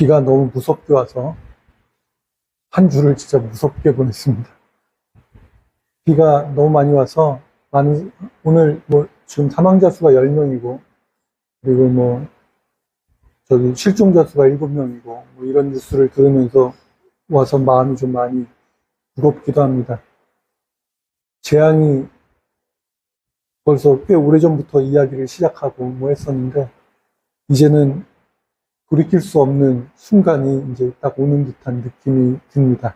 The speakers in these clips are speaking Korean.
비가 너무 무섭게 와서 한 주를 진짜 무섭게 보냈습니다. 비가 너무 많이 와서 오늘 지금 사망자 수가 10명이고, 그리고 실종자 수가 7명이고, 이런 뉴스를 들으면서 와서 마음이 좀 많이 무겁기도 합니다. 재앙이 벌써 꽤 오래전부터 이야기를 시작하고 했었는데, 이제는 돌이킬 수 없는 순간이 이제 딱 오는 듯한 느낌이 듭니다.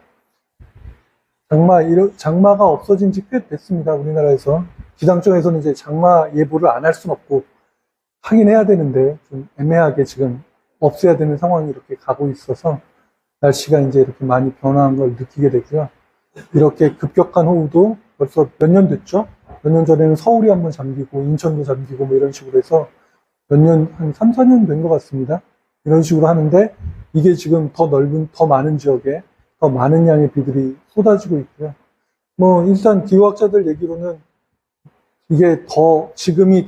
장마가 없어진 지 꽤 됐습니다. 우리나라에서. 기상청에서는 이제 장마 예보를 안 할 수는 없고 하긴 해야 되는데 좀 애매하게 지금 없애야 되는 상황이 이렇게 가고 있어서 날씨가 이제 이렇게 많이 변화한 걸 느끼게 되고요. 이렇게 급격한 호우도 벌써 몇 년 됐죠? 몇 년 전에는 서울이 한번 잠기고 인천도 잠기고 이런 식으로 해서 한 3, 4년 된 것 같습니다. 이런 식으로 하는데 이게 지금 더 많은 지역에 더 많은 양의 비들이 쏟아지고 있고요. 일단 기후학자들 얘기로는 이게 지금이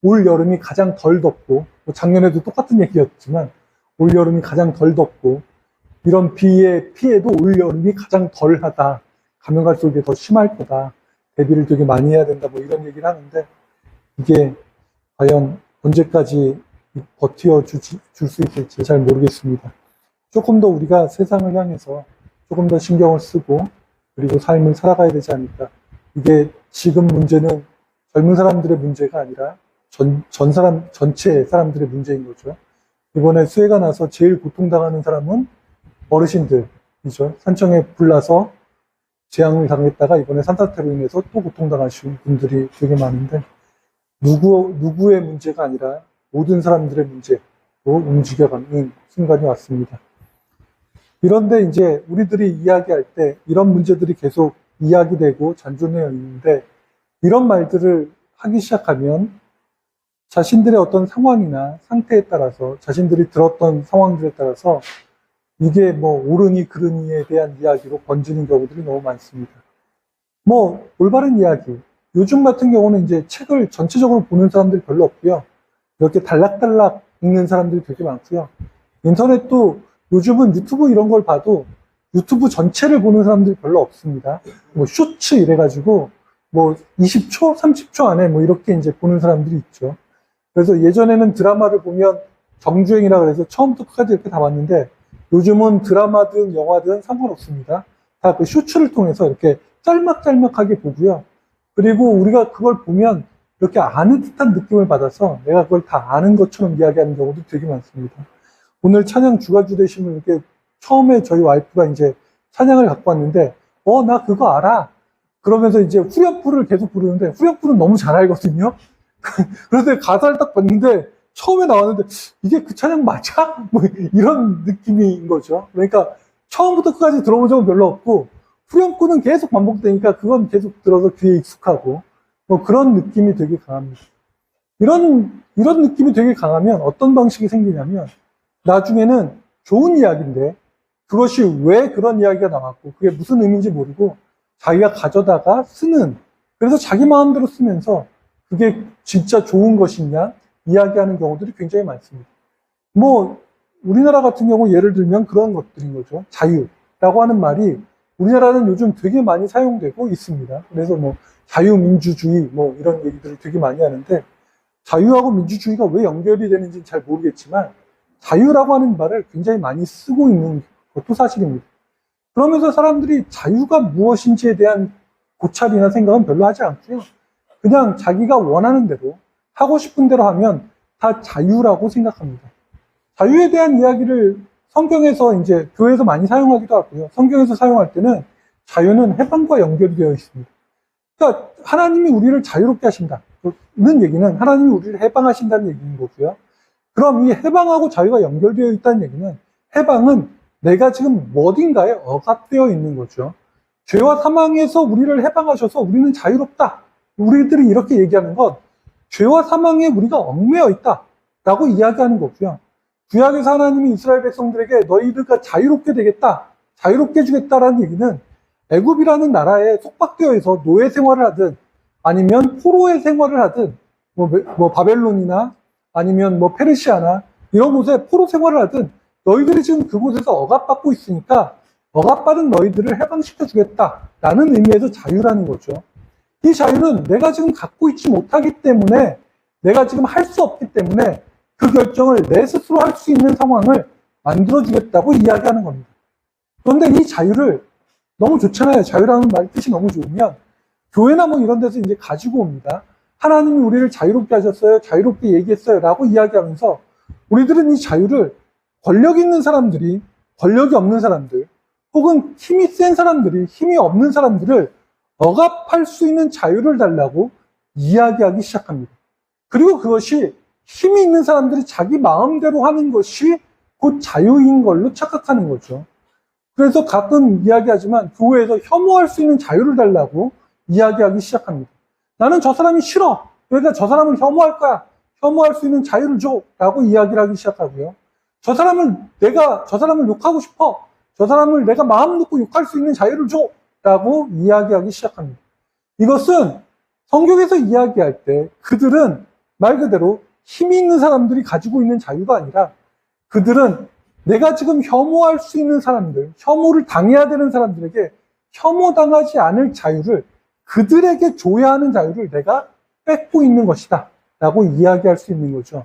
올 여름이 가장 덜 덥고, 작년에도 똑같은 얘기였지만, 올 여름이 가장 덜 덥고, 이런 비의 피해도 올 여름이 가장 덜 하다. 가면 갈수록 이게 더 심할 거다. 대비를 되게 많이 해야 된다. 이런 얘기를 하는데, 이게 과연 언제까지 버텨줄 수 있을지 잘 모르겠습니다. 조금 더 우리가 세상을 향해서 조금 더 신경을 쓰고 그리고 삶을 살아가야 되지 않을까. 이게 지금 문제는 젊은 사람들의 문제가 아니라 전체 사람들의 문제인 거죠. 이번에 수해가 나서 제일 고통당하는 사람은 어르신들이죠. 산청에 불 나서 재앙을 당했다가 이번에 산사태로 인해서 또 고통당하신 분들이 되게 많은데 누구의 문제가 아니라 모든 사람들의 문제로 움직여가는 순간이 왔습니다. 이런데 이제 우리들이 이야기할 때 이런 문제들이 계속 이야기되고 잔존해 있는데 이런 말들을 하기 시작하면 자신들의 어떤 상황이나 상태에 따라서 자신들이 들었던 상황들에 따라서 이게 옳으니 그르니에 대한 이야기로 번지는 경우들이 너무 많습니다. 올바른 이야기. 요즘 같은 경우는 이제 책을 전체적으로 보는 사람들이 별로 없고요. 이렇게 달락달락 읽는 사람들이 되게 많고요. 인터넷도 요즘은 유튜브 이런 걸 봐도 유튜브 전체를 보는 사람들이 별로 없습니다. 쇼츠 이래가지고 20초, 30초 안에 이렇게 이제 보는 사람들이 있죠. 그래서 예전에는 드라마를 보면 정주행이라 그래서 처음부터 끝까지 이렇게 다 봤는데 요즘은 드라마든 영화든 상관없습니다. 다 그 쇼츠를 통해서 이렇게 짤막짤막하게 보고요. 그리고 우리가 그걸 보면 이렇게 아는 듯한 느낌을 받아서 내가 그걸 다 아는 것처럼 이야기하는 경우도 되게 많습니다. 오늘 찬양 주가주 되신 분 이렇게 처음에 저희 와이프가 이제 찬양을 갖고 왔는데 나 그거 알아. 그러면서 이제 후렴구를 계속 부르는데 후렴구는 너무 잘 알거든요. 그래서 가사를 딱 봤는데 처음에 나왔는데 이게 그 찬양 맞아? 이런 느낌인 거죠. 그러니까 처음부터 끝까지 들어본 적은 별로 없고 후렴구는 계속 반복되니까 그건 계속 들어서 귀에 익숙하고 그런 느낌이 되게 강합니다. 이런 느낌이 되게 강하면 어떤 방식이 생기냐면 나중에는 좋은 이야기인데 그것이 왜 그런 이야기가 나왔고 그게 무슨 의미인지 모르고 자기가 가져다가 쓰는, 그래서 자기 마음대로 쓰면서 그게 진짜 좋은 것이냐 이야기하는 경우들이 굉장히 많습니다. 우리나라 같은 경우 예를 들면 그런 것들인 거죠. 자유라고 하는 말이 우리나라는 요즘 되게 많이 사용되고 있습니다. 그래서 자유민주주의 이런 얘기들을 되게 많이 하는데 자유하고 민주주의가 왜 연결이 되는지는 잘 모르겠지만 자유라고 하는 말을 굉장히 많이 쓰고 있는 것도 사실입니다. 그러면서 사람들이 자유가 무엇인지에 대한 고찰이나 생각은 별로 하지 않고요. 그냥 자기가 원하는 대로 하고 싶은 대로 하면 다 자유라고 생각합니다. 자유에 대한 이야기를 성경에서 이제 교회에서 많이 사용하기도 하고요. 성경에서 사용할 때는 자유는 해방과 연결이 되어 있습니다. 그러니까 하나님이 우리를 자유롭게 하신다는 얘기는 하나님이 우리를 해방하신다는 얘기인 거고요. 그럼 이 해방하고 자유가 연결되어 있다는 얘기는 해방은 내가 지금 어딘가에 억압되어 있는 거죠. 죄와 사망에서 우리를 해방하셔서 우리는 자유롭다. 우리들이 이렇게 얘기하는 건 죄와 사망에 우리가 얽매여 있다 라고 이야기하는 거고요. 구약에서 하나님이 이스라엘 백성들에게 너희들과 자유롭게 되겠다, 자유롭게 해주겠다라는 얘기는 애굽이라는 나라에 속박되어 있어 노예 생활을 하든 아니면 포로의 생활을 하든 바벨론이나 아니면 페르시아나 이런 곳에 포로 생활을 하든 너희들이 지금 그곳에서 억압받고 있으니까 억압받은 너희들을 해방시켜 주겠다라는 의미에서 자유라는 거죠. 이 자유는 내가 지금 갖고 있지 못하기 때문에, 내가 지금 할 수 없기 때문에 그 결정을 내 스스로 할 수 있는 상황을 만들어주겠다고 이야기하는 겁니다. 그런데 이 자유를, 너무 좋잖아요. 자유라는 말 뜻이 너무 좋으면 교회나 뭐 이런 데서 이제 가지고 옵니다. 하나님이 우리를 자유롭게 하셨어요. 자유롭게 얘기했어요. 라고 이야기하면서 우리들은 이 자유를 권력 있는 사람들이, 권력이 없는 사람들, 혹은 힘이 센 사람들이 힘이 없는 사람들을 억압할 수 있는 자유를 달라고 이야기하기 시작합니다. 그리고 그것이 힘이 있는 사람들이 자기 마음대로 하는 것이 곧 자유인 걸로 착각하는 거죠. 그래서 가끔 이야기하지만 교회에서 혐오할 수 있는 자유를 달라고 이야기하기 시작합니다. 나는 저 사람이 싫어. 그러니까 저 사람을 혐오할 거야. 혐오할 수 있는 자유를 줘. 라고 이야기를 하기 시작하고요. 저 사람을 욕하고 싶어. 저 사람을 내가 마음 놓고 욕할 수 있는 자유를 줘. 라고 이야기하기 시작합니다. 이것은 성경에서 이야기할 때 그들은 말 그대로 힘이 있는 사람들이 가지고 있는 자유가 아니라 그들은 내가 지금 혐오할 수 있는 사람들, 혐오를 당해야 되는 사람들에게 혐오당하지 않을 자유를, 그들에게 줘야 하는 자유를 내가 뺏고 있는 것이다 라고 이야기할 수 있는 거죠.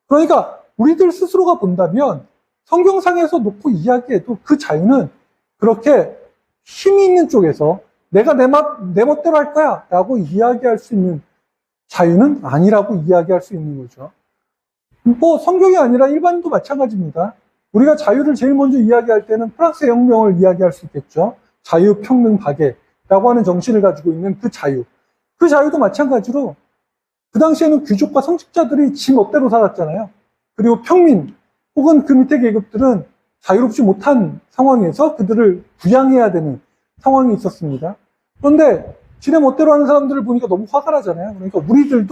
그러니까 우리들 스스로가 본다면 성경상에서 놓고 이야기해도 그 자유는 그렇게 힘이 있는 쪽에서 내가 내 멋대로 할 거야 라고 이야기할 수 있는 자유는 아니라고 이야기할 수 있는 거죠. 뭐 성경이 아니라 일반도 마찬가지입니다. 우리가 자유를 제일 먼저 이야기할 때는 프랑스 혁명을 이야기할 수 있겠죠. 자유, 평등, 박애라고 하는 정신을 가지고 있는 그 자유. 그 자유도 마찬가지로 그 당시에는 귀족과 성직자들이 지 멋대로 살았잖아요. 그리고 평민 혹은 그 밑에 계급들은 자유롭지 못한 상황에서 그들을 부양해야 되는 상황이 있었습니다. 그런데 지네 멋대로 하는 사람들을 보니까 너무 화가 나잖아요. 그러니까 우리들이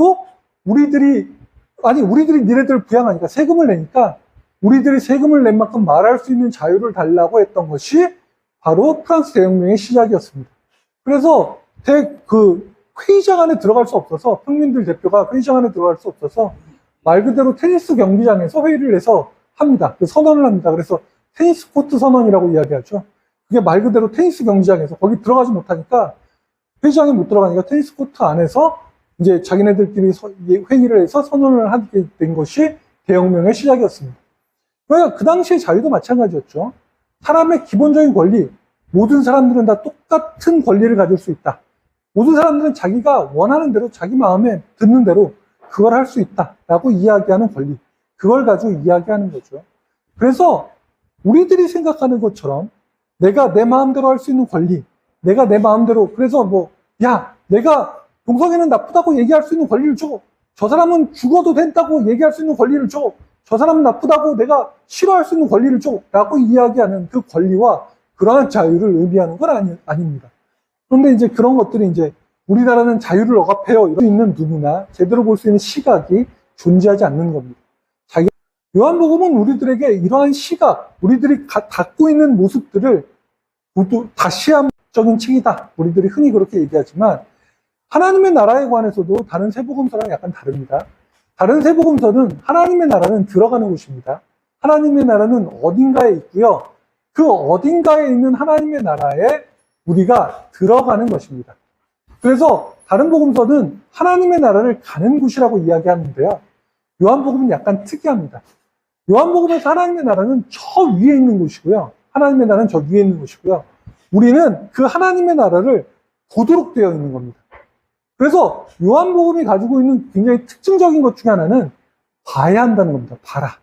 니네들 부양하니까 세금을 내니까 우리들이 세금을 낸 만큼 말할 수 있는 자유를 달라고 했던 것이 바로 프랑스 대혁명의 시작이었습니다. 그래서 회의장 안에 들어갈 수 없어서, 평민들 대표가 회의장 안에 들어갈 수 없어서 말 그대로 테니스 경기장에서 회의를 해서 합니다. 선언을 합니다. 그래서 테니스 코트 선언이라고 이야기하죠. 그게 말 그대로 테니스 경기장에서 거기 들어가지 못하니까, 회의장에 못 들어가니까 테니스 코트 안에서 이제 자기네들끼리 회의를 해서 선언을 하게 된 것이 대혁명의 시작이었습니다. 그러니까 그 당시의 자유도 마찬가지였죠. 사람의 기본적인 권리, 모든 사람들은 다 똑같은 권리를 가질 수 있다. 모든 사람들은 자기가 원하는 대로, 자기 마음에 듣는 대로 그걸 할 수 있다라고 이야기하는 권리, 그걸 가지고 이야기하는 거죠. 그래서 우리들이 생각하는 것처럼 내가 내 마음대로 할 수 있는 권리, 내가 내 마음대로, 그래서 내가 동성애는 나쁘다고 얘기할 수 있는 권리를 줘. 저 사람은 죽어도 된다고 얘기할 수 있는 권리를 줘. 저 사람은 나쁘다고 내가 싫어할 수 있는 권리를 줘. 라고 이야기하는 그 권리와 그러한 자유를 의미하는 건 아닙니다. 그런데 이제 그런 것들이 이제 우리나라는 자유를 억압해요. 이럴 수 있는 눈이나 제대로 볼 수 있는 시각이 존재하지 않는 겁니다. 요한복음은 우리들에게 이러한 시각, 우리들이 갖고 있는 모습들을 모두 다시함적인 책이다. 우리들이 흔히 그렇게 얘기하지만 하나님의 나라에 관해서도 다른 세 복음서랑 약간 다릅니다. 다른 세 복음서는 하나님의 나라는 들어가는 곳입니다. 하나님의 나라는 어딘가에 있고요. 그 어딘가에 있는 하나님의 나라에 우리가 들어가는 것입니다. 그래서 다른 복음서는 하나님의 나라를 가는 곳이라고 이야기하는데요. 요한복음은 약간 특이합니다. 요한복음에서 하나님의 나라는 저 위에 있는 곳이고요. 하나님의 나라는 저 위에 있는 곳이고요. 우리는 그 하나님의 나라를 보도록 되어 있는 겁니다. 그래서 요한복음이 가지고 있는 굉장히 특징적인 것 중에 하나는 봐야 한다는 겁니다. 봐라.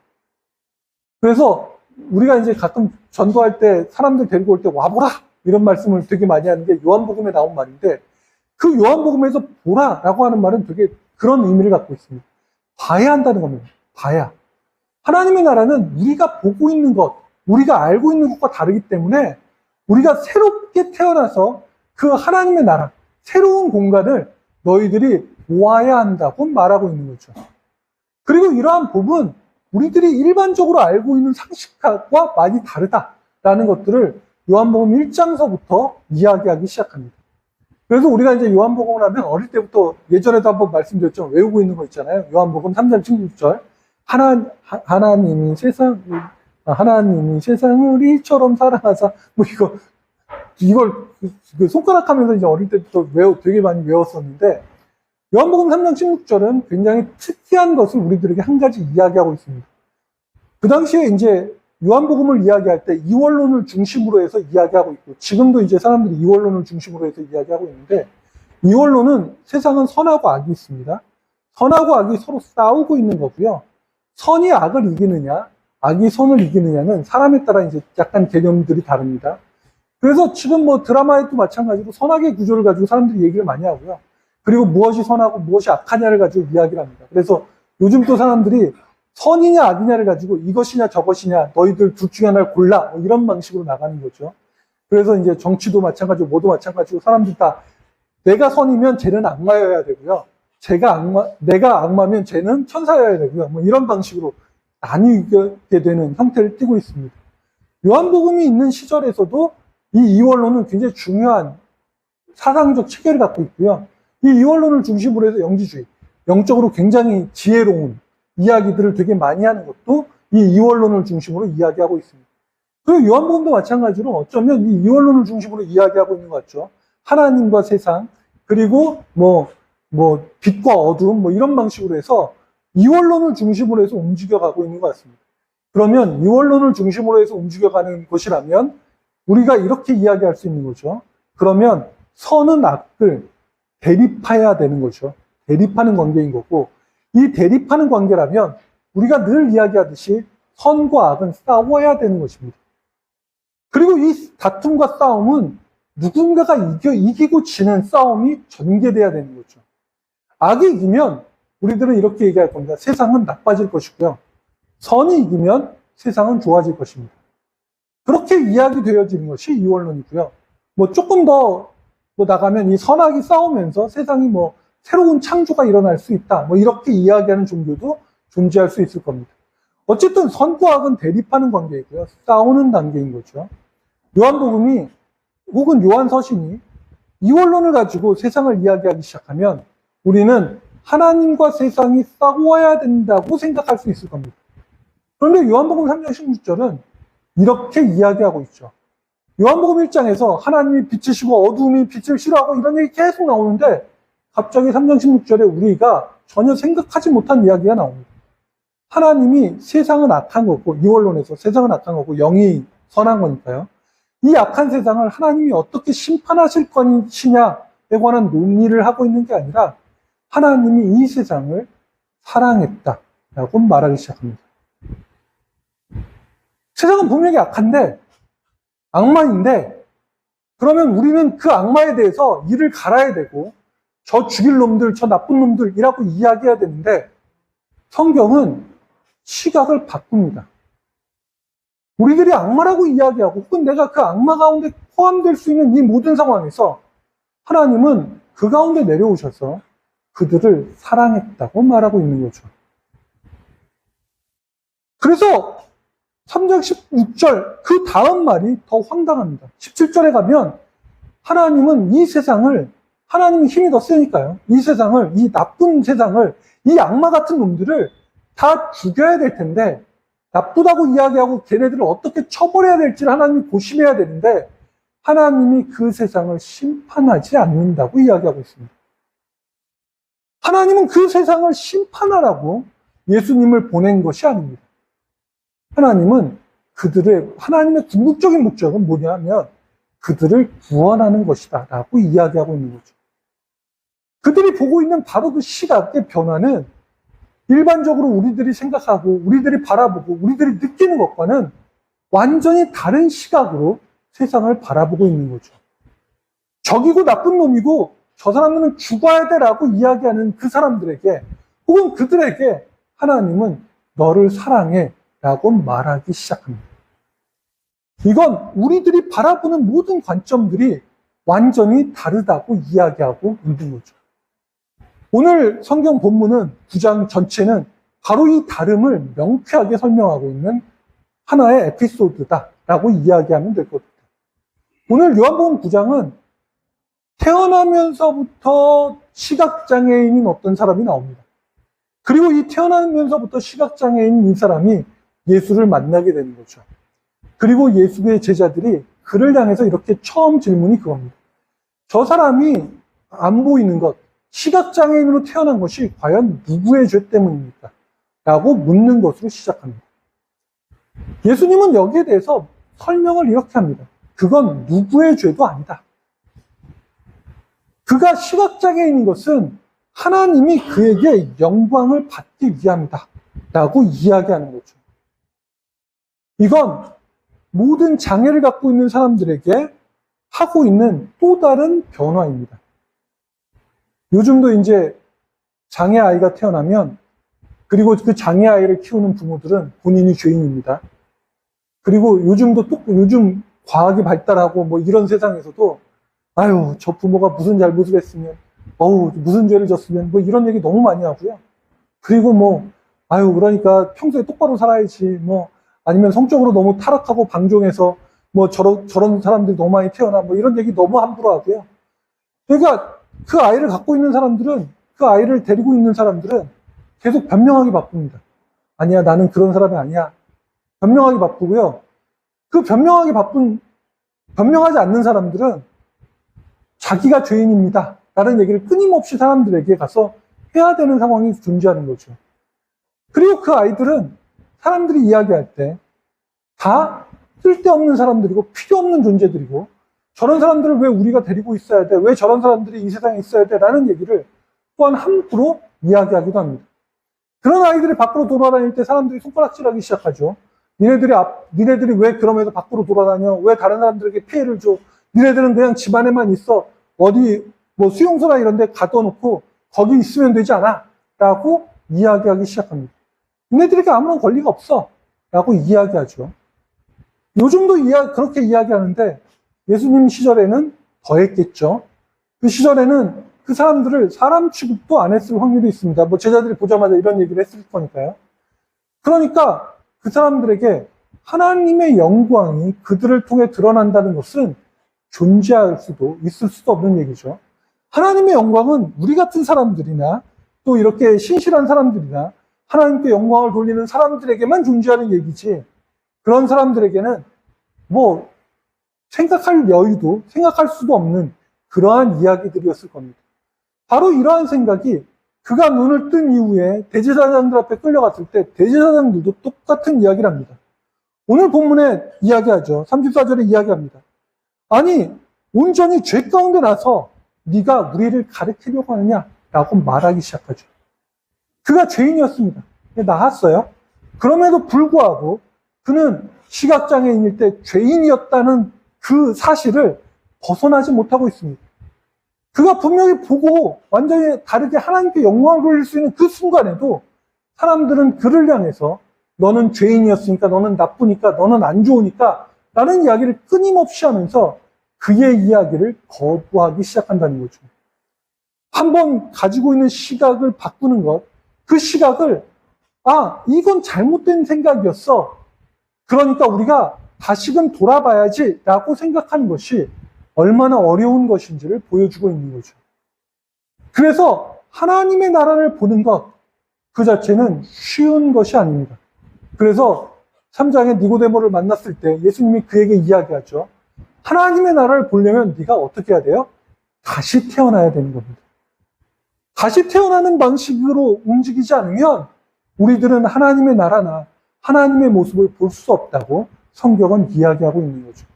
그래서 우리가 이제 가끔 전도할 때 사람들 데리고 올 때 와보라! 이런 말씀을 되게 많이 하는 게 요한복음에 나온 말인데, 그 요한복음에서 보라라고 하는 말은 되게 그런 의미를 갖고 있습니다. 봐야 한다는 겁니다. 봐야. 하나님의 나라는 우리가 보고 있는 것, 우리가 알고 있는 것과 다르기 때문에 우리가 새롭게 태어나서 그 하나님의 나라, 새로운 공간을 너희들이 보아야 한다고 말하고 있는 거죠. 그리고 이러한 법은 우리들이 일반적으로 알고 있는 상식과 많이 다르다라는 것들을 요한복음 1장서부터 이야기하기 시작합니다. 그래서 우리가 이제 요한복음을 하면 어릴 때부터, 예전에도 한번 말씀드렸죠. 외우고 있는 거 있잖아요. 요한복음 3장 16절. 하나님이 세상을 이처럼 사랑하사, 뭐 이걸 손가락 하면서 이제 어릴 때부터 되게 많이 외웠었는데, 요한복음 3장 16절은 굉장히 특이한 것을 우리들에게 한 가지 이야기하고 있습니다. 그 당시에 이제 요한복음을 이야기할 때 이원론을 중심으로 해서 이야기하고 있고, 지금도 이제 사람들이 이원론을 중심으로 해서 이야기하고 있는데, 이원론은 세상은 선하고 악이 있습니다. 선하고 악이 서로 싸우고 있는 거고요. 선이 악을 이기느냐, 악이 선을 이기느냐는 사람에 따라 이제 약간 개념들이 다릅니다. 그래서 지금 뭐 드라마에도 마찬가지로 선악의 구조를 가지고 사람들이 얘기를 많이 하고요. 그리고 무엇이 선하고 무엇이 악하냐를 가지고 이야기를 합니다. 그래서 요즘 또 사람들이 선이냐 악이냐를 가지고 이것이냐 저것이냐 너희들 둘 중에 하나를 골라 뭐 이런 방식으로 나가는 거죠. 그래서 이제 정치도 마찬가지고 뭐도 마찬가지고 사람들이 다 내가 선이면 쟤는 악마여야 되고요. 내가 악마면 쟤는 천사여야 되고요. 뭐 이런 방식으로 나뉘게 되는 형태를 띠고 있습니다. 요한복음이 있는 시절에서도 이 이원론은 굉장히 중요한 사상적 체계를 갖고 있고요. 이 이원론을 중심으로 해서 영지주의, 영적으로 굉장히 지혜로운 이야기들을 되게 많이 하는 것도 이 이원론을 중심으로 이야기하고 있습니다. 그리고 요한복음도 마찬가지로 어쩌면 이 이원론을 중심으로 이야기하고 있는 것 같죠. 하나님과 세상, 그리고 빛과 어둠, 이런 방식으로 해서 이원론을 중심으로 해서 움직여가고 있는 것 같습니다. 그러면 이원론을 중심으로 해서 움직여가는 것이라면 우리가 이렇게 이야기할 수 있는 거죠. 그러면 선은 악을 대립해야 되는 거죠. 대립하는 관계인 거고, 이 대립하는 관계라면 우리가 늘 이야기하듯이 선과 악은 싸워야 되는 것입니다. 그리고 이 다툼과 싸움은 누군가가 이기고 지는 싸움이 전개돼야 되는 거죠. 악이 이기면 우리들은 이렇게 얘기할 겁니다. 세상은 나빠질 것이고요. 선이 이기면 세상은 좋아질 것입니다. 그렇게 이야기되어지는 것이 이원론이고요. 조금 더 나가면 이 선악이 싸우면서 세상이 새로운 창조가 일어날 수 있다. 이렇게 이야기하는 종교도 존재할 수 있을 겁니다. 어쨌든 선과 악은 대립하는 관계이고요. 싸우는 단계인 거죠. 요한복음이 혹은 요한서신이 이원론을 가지고 세상을 이야기하기 시작하면 우리는 하나님과 세상이 싸워야 된다고 생각할 수 있을 겁니다. 그런데 요한복음 3장 16절은 이렇게 이야기하고 있죠. 요한복음 1장에서 하나님이 빛이시고 어두움이 빛을 싫어하고 이런 얘기 계속 나오는데 갑자기 3장 16절에 우리가 전혀 생각하지 못한 이야기가 나옵니다. 하나님이 세상은 악한 거고, 이원론에서 세상은 악한 거고 영이 선한 거니까요. 이 악한 세상을 하나님이 어떻게 심판하실 것이냐에 관한 논의를 하고 있는 게 아니라 하나님이 이 세상을 사랑했다라고 말하기 시작합니다. 세상은 분명히 악한데, 악마인데, 그러면 우리는 그 악마에 대해서 이를 갈아야 되고, 저 죽일 놈들, 저 나쁜 놈들이라고 이야기해야 되는데, 성경은 시각을 바꿉니다. 우리들이 악마라고 이야기하고, 혹은 내가 그 악마 가운데 포함될 수 있는 이 모든 상황에서 하나님은 그 가운데 내려오셔서 그들을 사랑했다고 말하고 있는 거죠. 그래서 3장 16절 그 다음 말이 더 황당합니다. 17절에 가면 하나님은 이 세상을, 하나님이 힘이 더 세니까요. 이 세상을, 이 나쁜 세상을, 이 악마 같은 놈들을 다 죽여야 될 텐데, 나쁘다고 이야기하고 걔네들을 어떻게 처벌해야 될지를 하나님이 고심해야 되는데 하나님이 그 세상을 심판하지 않는다고 이야기하고 있습니다. 하나님은 그 세상을 심판하라고 예수님을 보낸 것이 아닙니다. 하나님은 하나님의 궁극적인 목적은 뭐냐면 그들을 구원하는 것이다 라고 이야기하고 있는 거죠. 그들이 보고 있는 바로 그 시각의 변화는 일반적으로 우리들이 생각하고 우리들이 바라보고 우리들이 느끼는 것과는 완전히 다른 시각으로 세상을 바라보고 있는 거죠. 적이고 나쁜 놈이고 저 사람들은 죽어야 돼라고 이야기하는 그 사람들에게 혹은 그들에게 하나님은 너를 사랑해 라고 말하기 시작합니다. 이건 우리들이 바라보는 모든 관점들이 완전히 다르다고 이야기하고 있는 거죠. 오늘 성경 본문은 9장 전체는 바로 이 다름을 명쾌하게 설명하고 있는 하나의 에피소드다라고 이야기하면 될 것 같아요. 오늘 요한복음 9장은 태어나면서부터 시각장애인인 어떤 사람이 나옵니다. 그리고 이 태어나면서부터 시각장애인 이 사람이 예수를 만나게 되는 거죠. 그리고 예수의 제자들이 그를 향해서 이렇게 처음 질문이 그겁니다. 저 사람이 안 보이는 것, 시각장애인으로 태어난 것이 과연 누구의 죄 때문입니까? 라고 묻는 것으로 시작합니다. 예수님은 여기에 대해서 설명을 이렇게 합니다. 그건 누구의 죄도 아니다. 그가 시각장애인인 것은 하나님이 그에게 영광을 받기 위함이다. 라고 이야기하는 거죠. 이건 모든 장애를 갖고 있는 사람들에게 하고 있는 또 다른 변화입니다. 요즘도 이제 장애 아이가 태어나면, 그리고 그 장애 아이를 키우는 부모들은 본인이 죄인입니다. 그리고 요즘 과학이 발달하고 뭐 이런 세상에서도 아유, 저 부모가 무슨 잘못을 했으면, 무슨 죄를 졌으면, 뭐 이런 얘기 너무 많이 하고요. 그리고 뭐, 그러니까 평소에 똑바로 살아야지, 뭐, 아니면 성적으로 너무 타락하고 방종해서, 뭐 저런 사람들이 너무 많이 태어나, 뭐 이런 얘기 너무 함부로 하고요. 그러니까 그 아이를 갖고 있는 사람들은, 그 아이를 데리고 있는 사람들은 계속 변명하기 바쁩니다. 아니야, 나는 그런 사람이 아니야. 변명하기 바쁘고요. 그 변명하지 않는 사람들은 자기가 죄인입니다. 라는 얘기를 끊임없이 사람들에게 가서 해야 되는 상황이 존재하는 거죠. 그리고 그 아이들은 사람들이 이야기할 때 다 쓸데없는 사람들이고 필요 없는 존재들이고, 저런 사람들을 왜 우리가 데리고 있어야 돼? 왜 저런 사람들이 이 세상에 있어야 돼? 라는 얘기를 또한 함부로 이야기하기도 합니다. 그런 아이들이 밖으로 돌아다닐 때 사람들이 손가락질하기 시작하죠. 니네들이 왜 그러면서 밖으로 돌아다녀? 왜 다른 사람들에게 피해를 줘? 니네들은 그냥 집 안에만 있어. 어디 뭐 수용소나 이런 데 가둬놓고 거기 있으면 되지 않아? 라고 이야기하기 시작합니다. 니네들에게 아무런 권리가 없어. 라고 이야기하죠. 요즘도 그렇게 이야기하는데 예수님 시절에는 더했겠죠. 그 시절에는 그 사람들을 사람 취급도 안 했을 확률이 있습니다. 뭐 제자들이 보자마자 이런 얘기를 했을 거니까요. 그러니까 그 사람들에게 하나님의 영광이 그들을 통해 드러난다는 것은 존재할 수도 있을 수도 없는 얘기죠. 하나님의 영광은 우리 같은 사람들이나 또 이렇게 신실한 사람들이나 하나님께 영광을 돌리는 사람들에게만 존재하는 얘기지, 그런 사람들에게는 뭐 생각할 여유도 생각할 수도 없는 그러한 이야기들이었을 겁니다. 바로 이러한 생각이 그가 눈을 뜬 이후에 대제사장들 앞에 끌려갔을 때 대제사장들도 똑같은 이야기를 합니다. 오늘 본문에 이야기하죠. 34절에 이야기합니다. 아니, 온전히 죄 가운데 나서 네가 우리를 가르치려고 하느냐라고 말하기 시작하죠. 그가 죄인이었습니다. 나았어요. 그럼에도 불구하고 그는 시각장애인일 때 죄인이었다는 그 사실을 벗어나지 못하고 있습니다. 그가 분명히 보고 완전히 다르게 하나님께 영광을 돌릴 수 있는 그 순간에도 사람들은 그를 향해서 너는 죄인이었으니까, 너는 나쁘니까, 너는 안 좋으니까 라는 이야기를 끊임없이 하면서 그의 이야기를 거부하기 시작한다는 거죠. 한번 가지고 있는 시각을 바꾸는 것, 그 시각을 이건 잘못된 생각이었어. 그러니까 우리가 다시금 돌아봐야지 라고 생각하는 것이 얼마나 어려운 것인지를 보여주고 있는 거죠. 그래서 하나님의 나라를 보는 것 그 자체는 쉬운 것이 아닙니다. 그래서 3장에 니고데모를 만났을 때 예수님이 그에게 이야기하죠. 하나님의 나라를 보려면 네가 어떻게 해야 돼요? 다시 태어나야 되는 겁니다. 다시 태어나는 방식으로 움직이지 않으면 우리들은 하나님의 나라나 하나님의 모습을 볼 수 없다고 성경은 이야기하고 있는 거죠.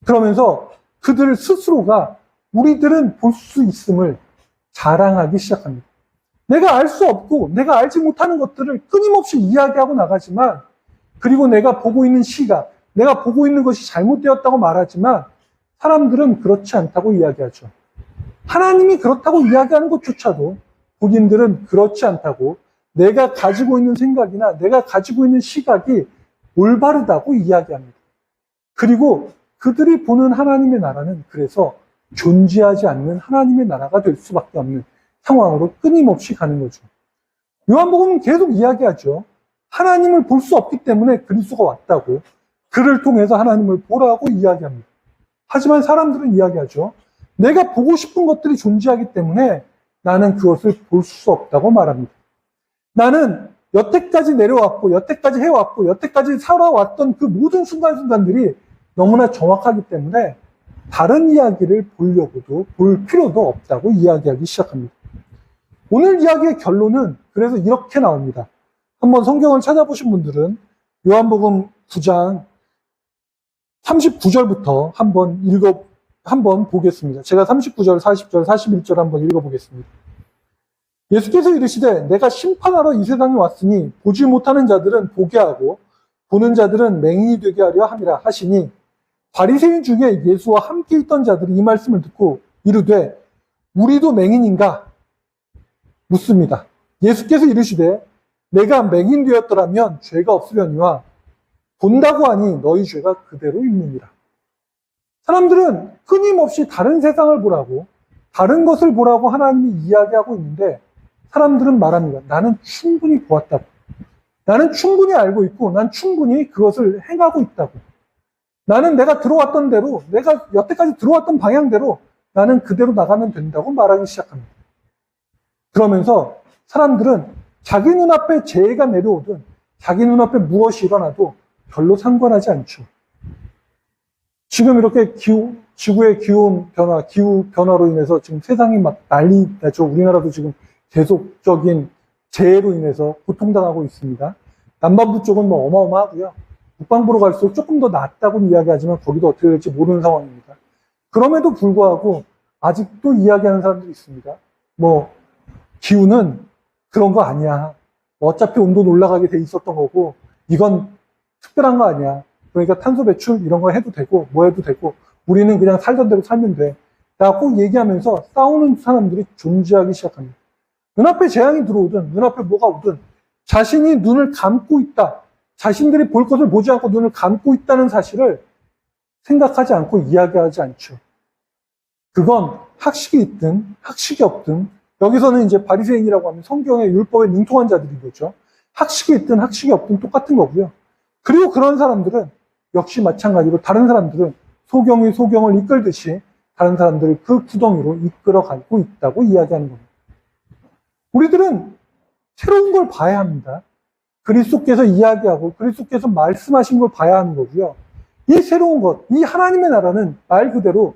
그러면서 그들 스스로가 우리들은 볼 수 있음을 자랑하기 시작합니다. 내가 알 수 없고 내가 알지 못하는 것들을 끊임없이 이야기하고 나가지만, 그리고 내가 보고 있는 시각, 내가 보고 있는 것이 잘못되었다고 말하지만 사람들은 그렇지 않다고 이야기하죠. 하나님이 그렇다고 이야기하는 것조차도 본인들은 그렇지 않다고, 내가 가지고 있는 생각이나 내가 가지고 있는 시각이 올바르다고 이야기합니다. 그리고 그들이 보는 하나님의 나라는 그래서 존재하지 않는 하나님의 나라가 될 수밖에 없는 상황으로 끊임없이 가는 거죠. 요한복음은 계속 이야기하죠. 하나님을 볼 수 없기 때문에 그리스도가 왔다고, 그를 통해서 하나님을 보라고 이야기합니다. 하지만 사람들은 이야기하죠. 내가 보고 싶은 것들이 존재하기 때문에 나는 그것을 볼 수 없다고 말합니다. 나는 여태까지 내려왔고, 여태까지 해왔고, 여태까지 살아왔던 그 모든 순간순간들이 너무나 정확하기 때문에 다른 이야기를 보려고도 볼 필요도 없다고 이야기하기 시작합니다. 오늘 이야기의 결론은 그래서 이렇게 나옵니다. 한번 성경을 찾아보신 분들은 요한복음 9장 39절부터 한번 보겠습니다. 제가 39절, 40절, 41절 한번 읽어보겠습니다. 예수께서 이르시되 내가 심판하러 이 세상에 왔으니 보지 못하는 자들은 보게 하고 보는 자들은 맹인이 되게 하려 함이라 하시니 바리새인 중에 예수와 함께 있던 자들이 이 말씀을 듣고 이르되 우리도 맹인인가? 묻습니다. 예수께서 이르시되 내가 맹인 되었더라면 죄가 없으려니와 본다고 하니 너희 죄가 그대로 있느니라. 사람들은 끊임없이 다른 세상을 보라고 다른 것을 보라고 하나님이 이야기하고 있는데 사람들은 말합니다. 나는 충분히 보았다고. 나는 충분히 알고 있고 난 충분히 그것을 행하고 있다고. 나는 내가 들어왔던 대로 내가 여태까지 들어왔던 방향대로 나는 그대로 나가면 된다고 말하기 시작합니다. 그러면서 사람들은 자기 눈앞에 재해가 내려오든 자기 눈앞에 무엇이 일어나도 별로 상관하지 않죠. 지금 이렇게 지구의 기후 변화로 인해서 지금 세상이 막 난리 나죠. 우리나라도 지금 계속적인 재해로 인해서 고통당하고 있습니다. 남반부 쪽은 뭐 어마어마하고요. 북반부로 갈수록 조금 더 낫다고 이야기하지만 거기도 어떻게 될지 모르는 상황입니다. 그럼에도 불구하고 아직도 이야기하는 사람들이 있습니다. 뭐 기후는 그런 거 아니야. 어차피 온도 올라가게 돼 있었던 거고 이건 특별한 거 아니야. 그러니까 탄소 배출 이런 거 해도 되고 뭐 해도 되고 우리는 그냥 살던 대로 살면 돼. 라고 얘기하면서 싸우는 사람들이 존재하기 시작합니다. 눈앞에 재앙이 들어오든 눈앞에 뭐가 오든 자신이 눈을 감고 있다. 자신들이 볼 것을 보지 않고 눈을 감고 있다는 사실을 생각하지 않고 이야기하지 않죠. 그건 학식이 있든 학식이 없든 여기서는 이제 바리새인이라고 하면 성경의 율법에 능통한 자들인 거죠. 학식이 있든 학식이 없든 똑같은 거고요. 그리고 그런 사람들은 역시 마찬가지로 다른 사람들은 소경이 소경을 이끌듯이 다른 사람들을 그 구덩이로 이끌어가고 있다고 이야기하는 겁니다. 우리들은 새로운 걸 봐야 합니다. 그리스도께서 이야기하고 그리스도께서 말씀하신 걸 봐야 하는 거고요. 이 새로운 것, 이 하나님의 나라는 말 그대로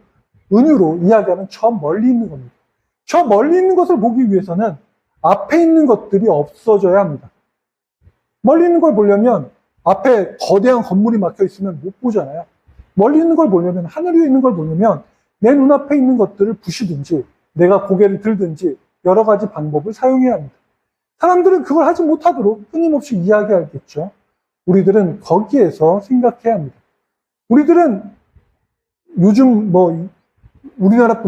은유로 이야기하는 저 멀리 있는 겁니다. 저 멀리 있는 것을 보기 위해서는 앞에 있는 것들이 없어져야 합니다. 멀리 있는 걸 보려면 앞에 거대한 건물이 막혀 있으면 못 보잖아요. 멀리 있는 걸 보려면, 하늘 위에 있는 걸 보려면 내 눈앞에 있는 것들을 부시든지 내가 고개를 들든지 여러 가지 방법을 사용해야 합니다. 사람들은 그걸 하지 못하도록 끊임없이 이야기하겠죠. 우리들은 거기에서 생각해야 합니다. 우리들은 요즘 우리나라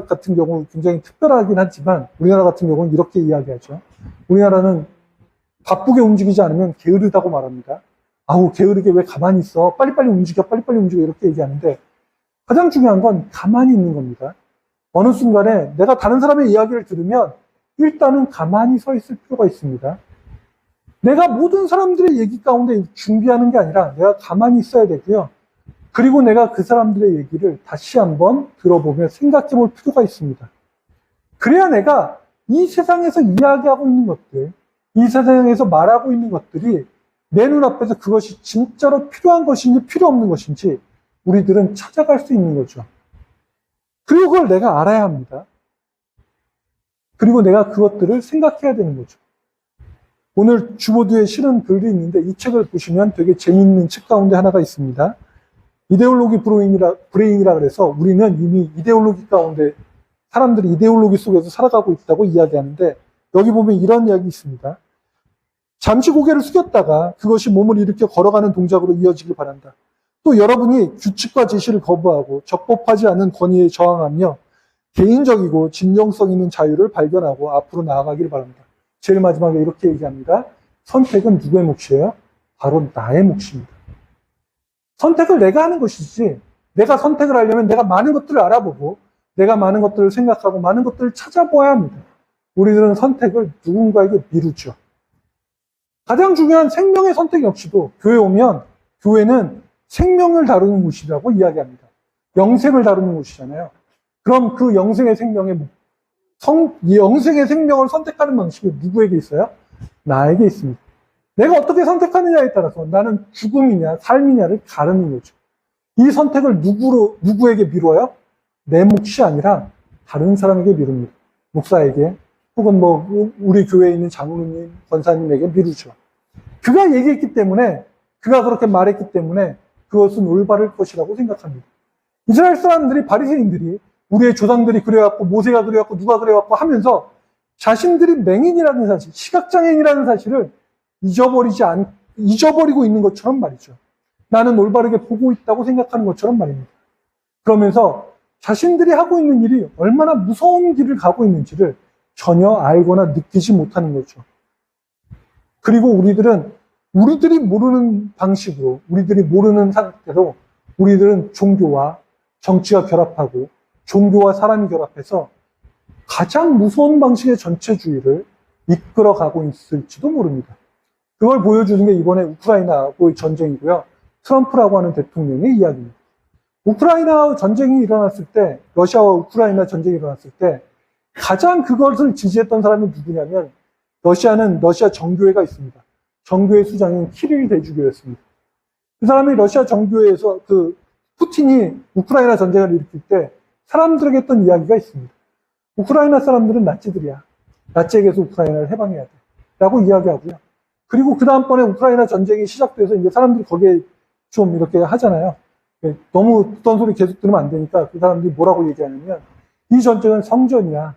같은 경우 굉장히 특별하긴 하지만 우리나라 같은 경우는 이렇게 이야기하죠. 우리나라는 바쁘게 움직이지 않으면 게으르다고 말합니다. 아우, 게으르게 왜 가만히 있어? 빨리빨리 움직여, 빨리빨리 움직여. 이렇게 얘기하는데 가장 중요한 건 가만히 있는 겁니다. 어느 순간에 내가 다른 사람의 이야기를 들으면 일단은 가만히 서 있을 필요가 있습니다. 내가 모든 사람들의 얘기 가운데 준비하는 게 아니라 내가 가만히 있어야 되고요. 그리고 내가 그 사람들의 얘기를 다시 한번 들어보며 생각해 볼 필요가 있습니다. 그래야 내가 이 세상에서 이야기하고 있는 것들, 이 세상에서 말하고 있는 것들이 내 눈앞에서 그것이 진짜로 필요한 것인지 필요 없는 것인지 우리들은 찾아갈 수 있는 거죠. 그리고 그걸 내가 알아야 합니다. 그리고 내가 그것들을 생각해야 되는 거죠. 오늘 주보드에 실은 글이 있는데 이 책을 보시면 되게 재미있는 책 가운데 하나가 있습니다. 이데올로기 브레인이라 그래서 우리는 이미 이데올로기 가운데 사람들이 이데올로기 속에서 살아가고 있다고 이야기하는데 여기 보면 이런 이야기 있습니다. 잠시 고개를 숙였다가 그것이 몸을 일으켜 걸어가는 동작으로 이어지길 바란다. 또 여러분이 규칙과 제시를 거부하고 적법하지 않은 권위에 저항하며 개인적이고 진정성 있는 자유를 발견하고 앞으로 나아가길 바랍니다. 제일 마지막에 이렇게 얘기합니다. 선택은 누구의 몫이에요? 바로 나의 몫입니다. 선택을 내가 하는 것이지 내가 선택을 하려면 내가 많은 것들을 알아보고 내가 많은 것들을 생각하고 많은 것들을 찾아봐야 합니다. 우리들은 선택을 누군가에게 미루죠. 가장 중요한 생명의 선택 역시도 교회 오면 교회는 생명을 다루는 곳이라고 이야기합니다. 영생을 다루는 곳이잖아요. 그럼 그 영생의 생명을 선택하는 방식이 누구에게 있어요? 나에게 있습니다. 내가 어떻게 선택하느냐에 따라서 나는 죽음이냐 삶이냐를 가르는 거죠. 이 선택을 누구에게 미뤄요? 내 몫이 아니라 다른 사람에게 미룹니다. 목사에게 혹은 뭐 우리 교회에 있는 장로님, 권사님에게 미루죠. 그가 얘기했기 때문에, 그가 그렇게 말했기 때문에 그것은 올바를 것이라고 생각합니다. 이스라엘 사람들이, 바리새인들이 우리의 조상들이 그래왔고 모세가 그래왔고 누가 그래왔고 하면서 자신들이 맹인이라는 사실, 시각장애인이라는 사실을 잊어버리고 있는 것처럼 말이죠. 나는 올바르게 보고 있다고 생각하는 것처럼 말입니다. 그러면서 자신들이 하고 있는 일이 얼마나 무서운 길을 가고 있는지를 전혀 알거나 느끼지 못하는 거죠. 그리고 우리들이 모르는 방식으로, 우리들이 모르는 상태로 우리들은 종교와 정치가 결합하고 종교와 사람이 결합해서 가장 무서운 방식의 전체주의를 이끌어가고 있을지도 모릅니다. 그걸 보여주는 게 이번에 우크라이나하고의 전쟁이고요. 트럼프라고 하는 대통령의 이야기입니다. 우크라이나 전쟁이 일어났을 때, 러시아와 우크라이나 전쟁이 일어났을 때 가장 그것을 지지했던 사람이 누구냐면 러시아는 러시아 정교회가 있습니다. 정교회 수장인 키릴 대주교였습니다. 그 사람이 러시아 정교회에서 푸틴이 우크라이나 전쟁을 일으킬 때 사람들에게 했던 이야기가 있습니다. 우크라이나 사람들은 나치들이야. 나치에게서 우크라이나를 해방해야 돼. 라고 이야기하고요. 그리고 그 다음번에 우크라이나 전쟁이 시작돼서 이제 사람들이 거기에 좀 이렇게 하잖아요. 너무 듣던 소리 계속 들으면 안 되니까 그 사람들이 뭐라고 얘기하냐면 이 전쟁은 성전이야.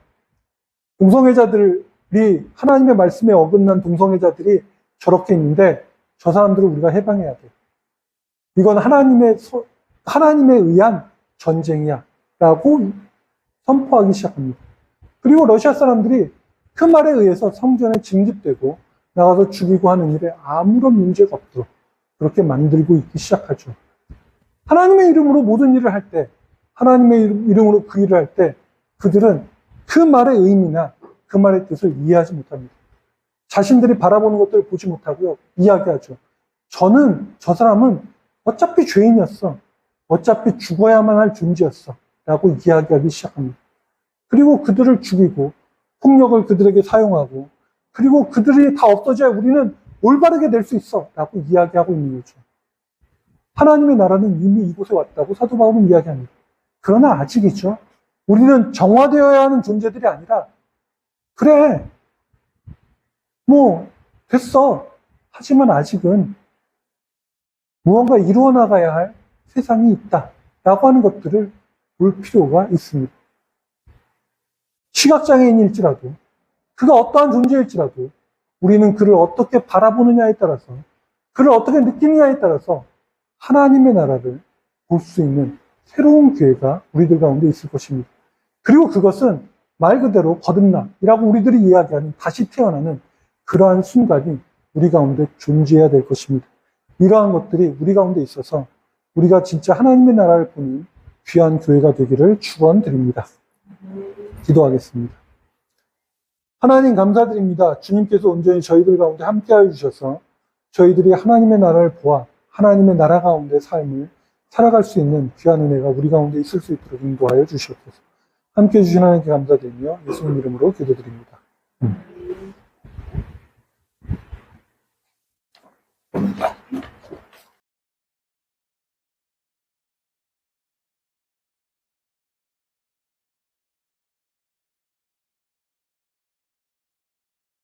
동성애자들이, 하나님의 말씀에 어긋난 동성애자들이 저렇게 있는데 저 사람들을 우리가 해방해야 돼. 이건 하나님에 의한 전쟁이야. 라고 선포하기 시작합니다. 그리고 러시아 사람들이 그 말에 의해서 성전에 징집되고 나가서 죽이고 하는 일에 아무런 문제가 없도록 그렇게 만들고 있기 시작하죠. 하나님의 이름으로 모든 일을 할 때, 하나님의 이름으로 그 일을 할 때 그들은 그 말의 의미나 그 말의 뜻을 이해하지 못합니다. 자신들이 바라보는 것들을 보지 못하고요. 이야기하죠. 저 사람은 어차피 죄인이었어. 어차피 죽어야만 할 존재였어. 라고 이야기하기 시작합니다. 그리고 그들을 죽이고 폭력을 그들에게 사용하고 그리고 그들이 다 없어져야 우리는 올바르게 될 수 있어. 라고 이야기하고 있는 거죠. 하나님의 나라는 이미 이곳에 왔다고 사도 바울은 이야기합니다. 그러나 아직이죠. 우리는 정화되어야 하는 존재들이 아니라 그래, 됐어. 하지만 아직은 무언가 이루어 나가야 할 세상이 있다. 라고 하는 것들을 볼 필요가 있습니다. 시각장애인일지라도, 그가 어떠한 존재일지라도, 우리는 그를 어떻게 바라보느냐에 따라서, 그를 어떻게 느끼느냐에 따라서 하나님의 나라를 볼 수 있는 새로운 기회가 우리들 가운데 있을 것입니다. 그리고 그것은 말 그대로 거듭남이라고 우리들이 이야기하는 다시 태어나는 그러한 순간이 우리 가운데 존재해야 될 것입니다. 이러한 것들이 우리 가운데 있어서 우리가 진짜 하나님의 나라를 보는 귀한 교회가 되기를 축원드립니다. 기도하겠습니다. 하나님 감사드립니다. 주님께서 온전히 저희들 가운데 함께하여 주셔서 저희들이 하나님의 나라를 보아 하나님의 나라 가운데 삶을 살아갈 수 있는 귀한 은혜가 우리 가운데 있을 수 있도록 인도하여 주시옵소서. 함께해 주신 하나님께 감사드리며 예수님 이름으로 기도드립니다.